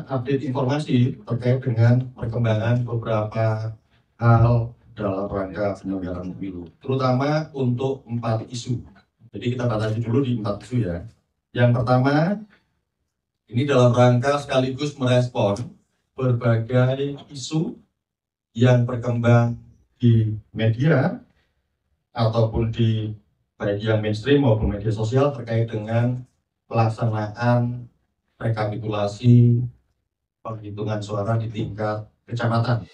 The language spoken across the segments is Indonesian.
update informasi terkait dengan perkembangan beberapa hal dalam rangka penyelenggaraan pemilu, terutama untuk 4 isu. Jadi kita batasi dulu di 4 isu ya. Yang pertama, ini dalam rangka sekaligus merespon berbagai isu yang berkembang di media ataupun di baik yang mainstream maupun media sosial terkait dengan pelaksanaan rekapitulasi penghitungan suara di tingkat kecamatan.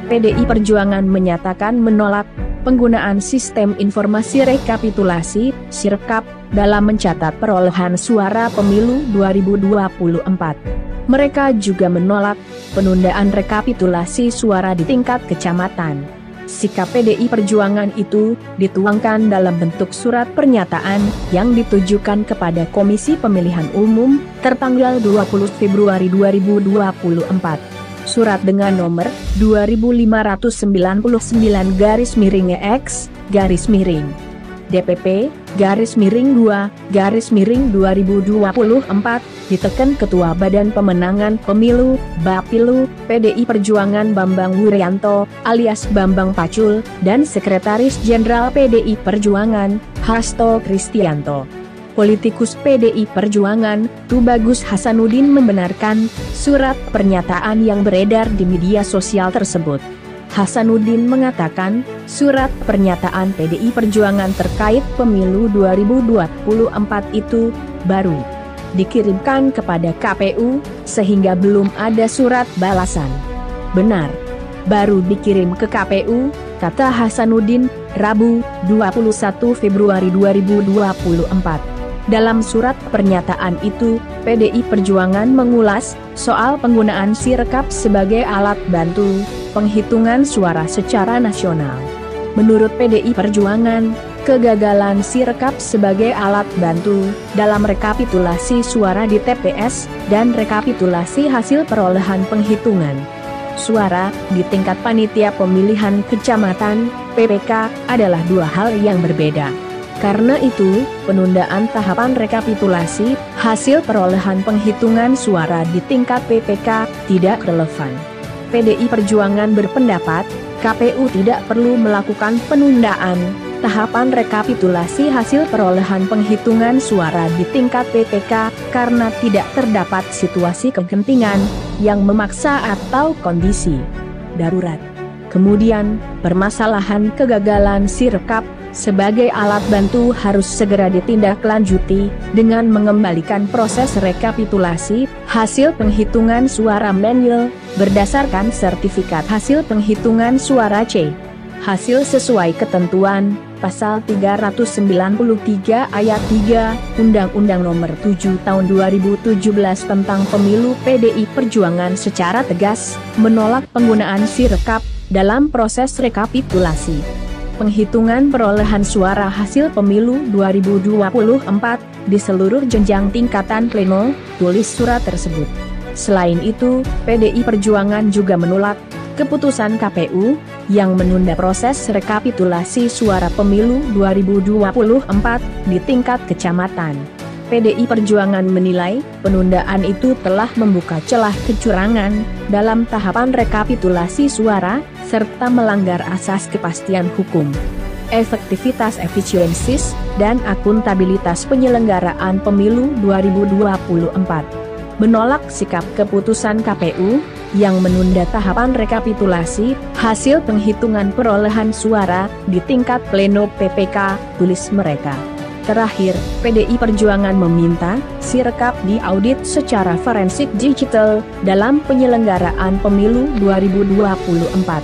PDI Perjuangan menyatakan menolak penggunaan sistem informasi rekapitulasi (Sirkap) dalam mencatat perolehan suara pemilu 2024. Mereka juga menolak penundaan rekapitulasi suara di tingkat kecamatan. Sikap PDI Perjuangan itu dituangkan dalam bentuk surat pernyataan yang ditujukan kepada Komisi Pemilihan Umum tertanggal 20 Februari 2024. Surat dengan nomor 2599/X DPP _2/2024 ditekan Ketua Badan Pemenangan Pemilu Bapilu PDI Perjuangan Bambang Wuryanto alias Bambang Pacul dan Sekretaris Jenderal PDI Perjuangan Hasto Kristianto. Politikus PDI Perjuangan Tubagus Hasanuddin membenarkan surat pernyataan yang beredar di media sosial tersebut. Hasanuddin mengatakan, surat pernyataan PDI Perjuangan terkait pemilu 2024 itu baru dikirimkan kepada KPU, sehingga belum ada surat balasan. Benar, baru dikirim ke KPU, kata Hasanuddin, Rabu, 21 Februari 2024. Dalam surat pernyataan itu, PDI Perjuangan mengulas soal penggunaan Sirkap sebagai alat bantu penghitungan suara secara nasional. Menurut PDI Perjuangan, kegagalan Sirkap sebagai alat bantu dalam rekapitulasi suara di TPS dan rekapitulasi hasil perolehan penghitungan suara di tingkat panitia pemilihan kecamatan (PPK) adalah dua hal yang berbeda. Karena itu, penundaan tahapan rekapitulasi hasil perolehan penghitungan suara di tingkat PPK tidak relevan. PDI Perjuangan berpendapat, KPU tidak perlu melakukan penundaan tahapan rekapitulasi hasil perolehan penghitungan suara di tingkat PPK karena tidak terdapat situasi kegentingan yang memaksa atau kondisi darurat. Kemudian, permasalahan kegagalan Sirkap sebagai alat bantu harus segera ditindaklanjuti dengan mengembalikan proses rekapitulasi hasil penghitungan suara manual berdasarkan sertifikat hasil penghitungan suara C. Hasil sesuai ketentuan Pasal 393 Ayat 3 Undang-Undang Nomor 7 Tahun 2017 tentang Pemilu. PDI Perjuangan secara tegas menolak penggunaan Sirkap dalam proses rekapitulasi penghitungan perolehan suara hasil pemilu 2024 di seluruh jenjang tingkatan pleno, tulis surat tersebut. Selain itu, PDI Perjuangan juga menolak keputusan KPU yang menunda proses rekapitulasi suara pemilu 2024 di tingkat kecamatan. PDI Perjuangan menilai penundaan itu telah membuka celah kecurangan dalam tahapan rekapitulasi suara serta melanggar asas kepastian hukum, efektivitas, efisiensis, dan akuntabilitas penyelenggaraan pemilu 2024. Menolak sikap keputusan KPU yang menunda tahapan rekapitulasi hasil penghitungan perolehan suara di tingkat pleno PPK, tulis mereka. Terakhir, PDI Perjuangan meminta Sirkap diaudit secara forensik digital dalam penyelenggaraan pemilu 2024.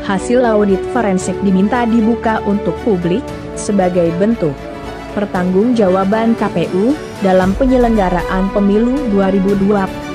Hasil audit forensik diminta dibuka untuk publik sebagai bentuk pertanggungjawaban KPU dalam penyelenggaraan pemilu 2024.